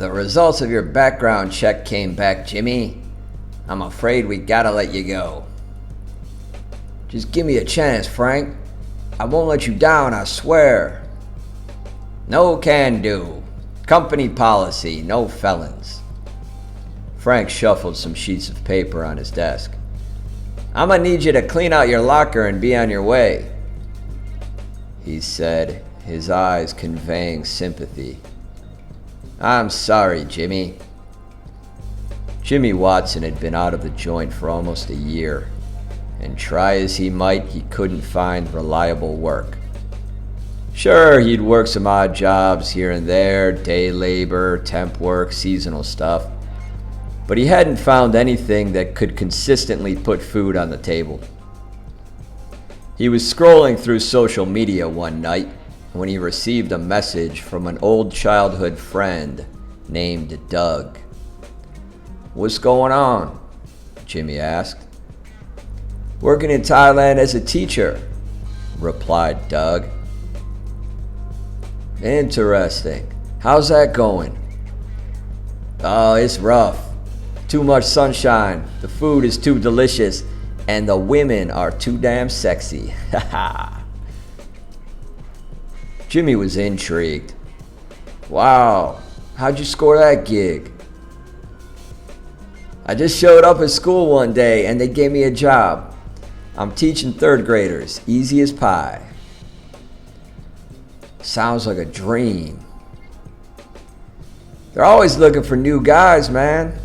The results of your background check came back, Jimmy. I'm afraid we gotta let you go. Just give me a chance, Frank. I won't let you down, I swear. No can do. Company policy, no felons. Frank shuffled some sheets of paper on his desk. I'm gonna need you to clean out your locker and be on your way, he said, his eyes conveying sympathy. I'm sorry, Jimmy. Jimmy Watson had been out of the joint for almost a year, and try as he might, he couldn't find reliable work. Sure, he'd work some odd jobs here and there, day labor, temp work, seasonal stuff, but he hadn't found anything that could consistently put food on the table. He was scrolling through social media one night when he received a message from an old childhood friend named Doug. What's going on? Jimmy asked. Working in Thailand as a teacher, replied Doug. Interesting. How's that going? Oh, it's rough. Too much sunshine, the food is too delicious, and the women are too damn sexy. Haha. Jimmy was intrigued. Wow, how'd you score that gig? I just showed up at school one day and they gave me a job. I'm teaching third graders, easy as pie. Sounds like a dream. They're always looking for new guys, man.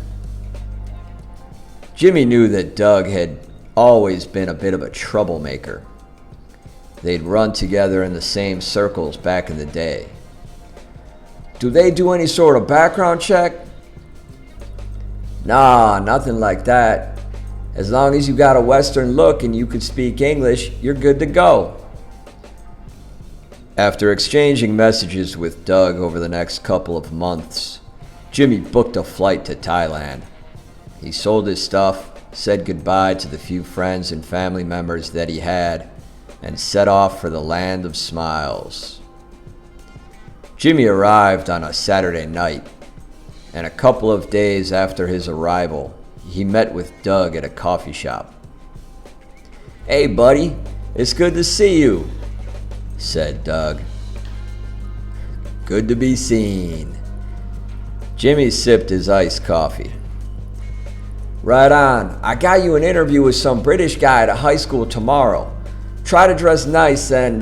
Jimmy knew that Doug had always been a bit of a troublemaker. They'd run together in the same circles back in the day. Do they do any sort of background check? Nah, nothing like that. As long as you got a Western look and you can speak English, you're good to go. After exchanging messages with Doug over the next couple of months, Jimmy booked a flight to Thailand. He sold his stuff, said goodbye to the few friends and family members that he had, and set off for the land of smiles. Jimmy arrived on a Saturday night, and a couple of days after his arrival, he met with Doug at a coffee shop. Hey buddy, it's good to see you, said Doug. Good to be seen. Jimmy sipped his iced coffee. Right on. I got you an interview with some British guy at a high school tomorrow. Try to dress nice and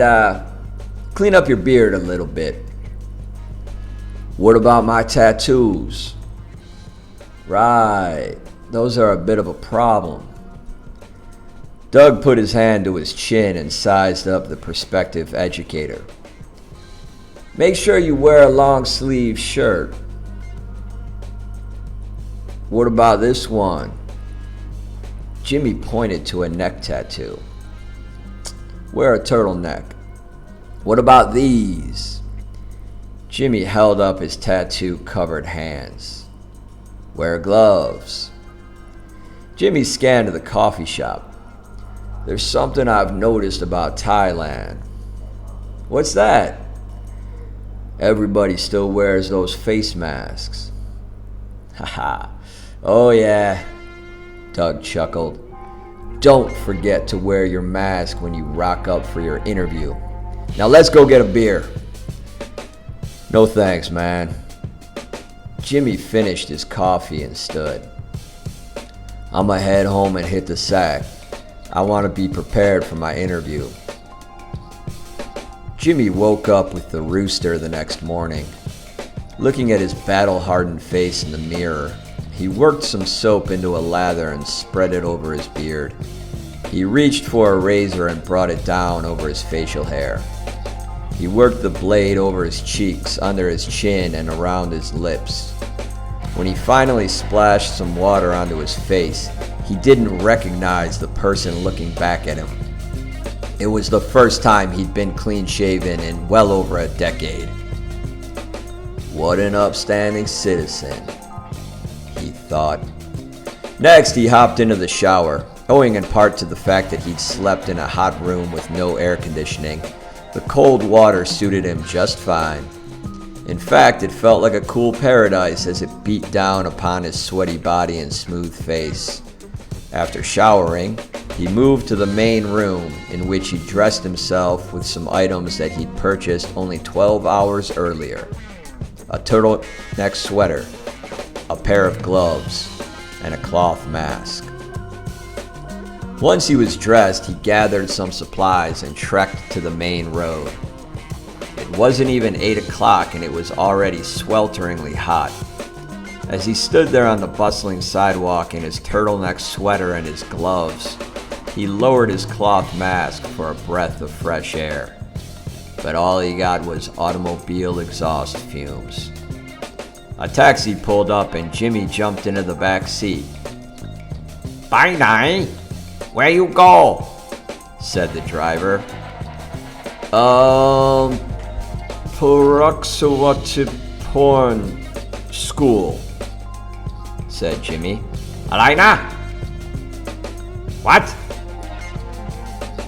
clean up your beard a little bit. What about my tattoos? Right. Those are a bit of a problem. Doug put his hand to his chin and sized up the prospective educator. Make sure you wear a long-sleeve shirt. What about this one? Jimmy pointed to a neck tattoo. Wear a turtleneck. What about these? Jimmy held up his tattoo-covered hands. Wear gloves. Jimmy scanned the coffee shop. There's something I've noticed about Thailand. What's that? Everybody still wears those face masks. Haha. Oh yeah, Doug chuckled. Don't forget to wear your mask when you rock up for your interview. Now let's go get a beer. No thanks, man. Jimmy finished his coffee and stood. I'ma head home and hit the sack. I want to be prepared for my interview. Jimmy woke up with the rooster the next morning. Looking at his battle-hardened face in the mirror, he worked some soap into a lather and spread it over his beard. He reached for a razor and brought it down over his facial hair. He worked the blade over his cheeks, under his chin, and around his lips. When he finally splashed some water onto his face, he didn't recognize the person looking back at him. It was the first time he'd been clean-shaven in well over a decade. What an upstanding citizen, he thought. Next, he hopped into the shower. Owing in part to the fact that he'd slept in a hot room with no air conditioning, the cold water suited him just fine. In fact, it felt like a cool paradise as it beat down upon his sweaty body and smooth face. After showering, he moved to the main room, in which he dressed himself with some items that he'd purchased only 12 hours earlier: a turtleneck sweater, a pair of gloves, and a cloth mask. Once he was dressed, he gathered some supplies and trekked to the main road. It wasn't even 8 o'clock and it was already swelteringly hot. As he stood there on the bustling sidewalk in his turtleneck sweater and his gloves, he lowered his cloth mask for a breath of fresh air. But all he got was automobile exhaust fumes. A taxi pulled up and Jimmy jumped into the back seat. "Bye, nai. Where you go?" said the driver. Porn school," said Jimmy. "Alina? What?"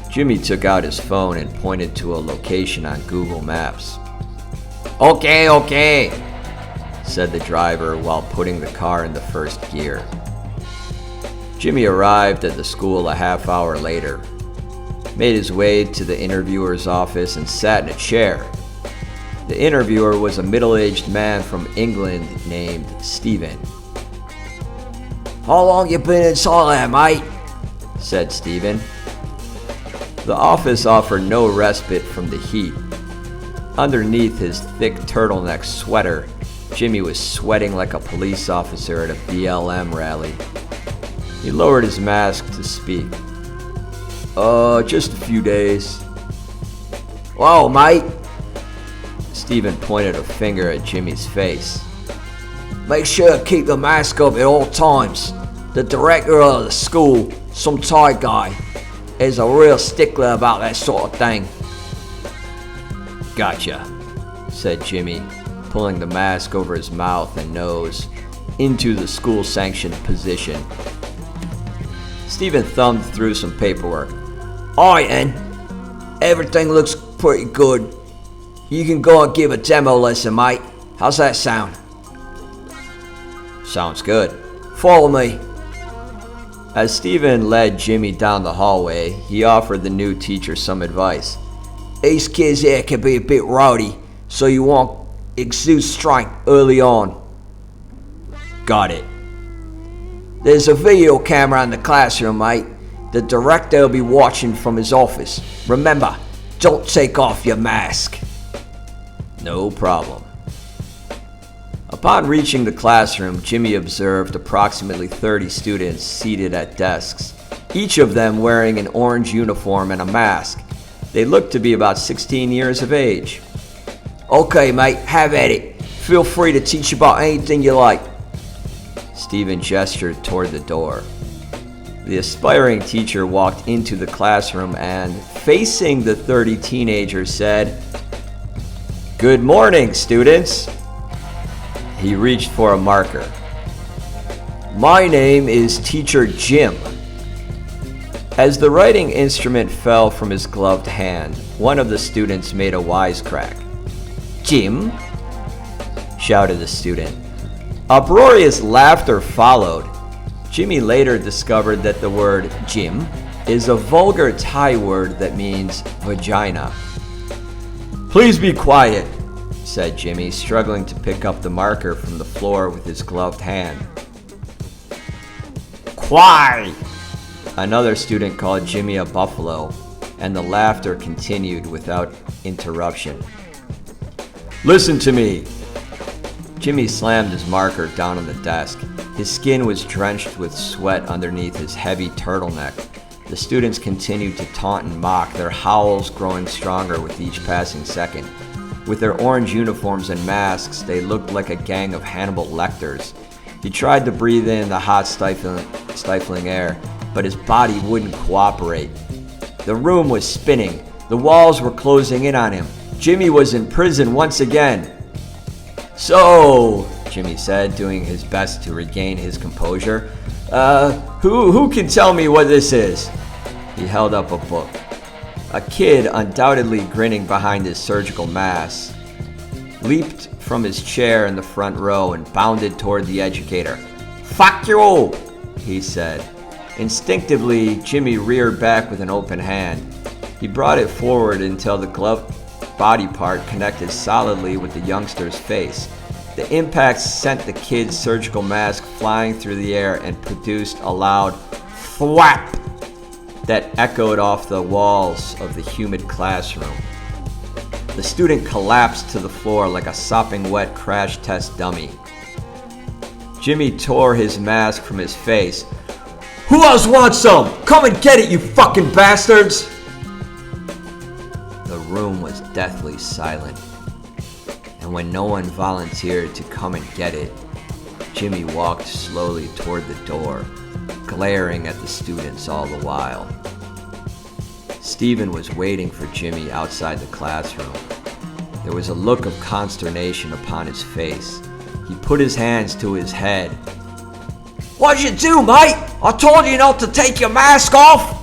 Jimmy took out his phone and pointed to a location on Google Maps. Okay, said the driver while putting the car in the first gear. Jimmy arrived at the school a half hour later, made his way to the interviewer's office and sat in a chair. The interviewer was a middle-aged man from England named Stephen. "How long you been in Thailand, mate?" said Stephen. The office offered no respite from the heat. Underneath his thick turtleneck sweater, Jimmy was sweating like a police officer at a BLM rally. He lowered his mask to speak. Just a few days." "Whoa, mate." Stephen pointed a finger at Jimmy's face. "Make sure to keep the mask up at all times. The director of the school, some Thai guy, is a real stickler about that sort of thing." "Gotcha," said Jimmy, pulling the mask over his mouth and nose into the school-sanctioned position. Stephen thumbed through some paperwork. "Alright then, everything looks pretty good. You can go and give a demo lesson, mate. How's that sound?" "Sounds good. Follow me." As Stephen led Jimmy down the hallway, he offered the new teacher some advice. "These kids here can be a bit rowdy, so you won't exude strength early on." "Got it." "There's a video camera in the classroom, mate. The director will be watching from his office. Remember, don't take off your mask." "No problem." Upon reaching the classroom, Jimmy observed approximately 30 students seated at desks, each of them wearing an orange uniform and a mask. They looked to be about 16 years of age. "Okay, mate, have at it. Feel free to teach about anything you like." Stephen gestured toward the door. The aspiring teacher walked into the classroom and, facing the 30 teenagers, said, "Good morning, students." He reached for a marker. "My name is Teacher Jim." As the writing instrument fell from his gloved hand, one of the students made a wisecrack. "Jim?" shouted the student. Uproarious laughter followed. Jimmy later discovered that the word Jim is a vulgar Thai word that means vagina. "Please be quiet," said Jimmy, struggling to pick up the marker from the floor with his gloved hand. "Quiet!" Another student called Jimmy a buffalo, and the laughter continued without interruption. "Listen to me." Jimmy slammed his marker down on the desk. His skin was drenched with sweat underneath his heavy turtleneck. The students continued to taunt and mock, their howls growing stronger with each passing second. With their orange uniforms and masks, they looked like a gang of Hannibal Lecters. He tried to breathe in the hot, stifling air, but his body wouldn't cooperate. The room was spinning. The walls were closing in on him. Jimmy was in prison once again. "So," Jimmy said, doing his best to regain his composure, who can tell me what this is?" He held up a book. A kid, undoubtedly grinning behind his surgical mask, leaped from his chair in the front row and bounded toward the educator. "Fuck you!" he said. Instinctively, Jimmy reared back with an open hand. He brought it forward until the gloved body part connected solidly with the youngster's face. The impact sent the kid's surgical mask flying through the air and produced a loud thwap that echoed off the walls of the humid classroom. The student collapsed to the floor like a sopping wet crash test dummy. Jimmy tore his mask from his face. "Who else wants some? Come and get it, you fucking bastards!" The room was deathly silent, and when no one volunteered to come and get it, Jimmy walked slowly toward the door, glaring at the students all the while. Stephen was waiting for Jimmy outside the classroom. There was a look of consternation upon his face. He put his hands to his head. "What'd you do, mate? I told you not to take your mask off!"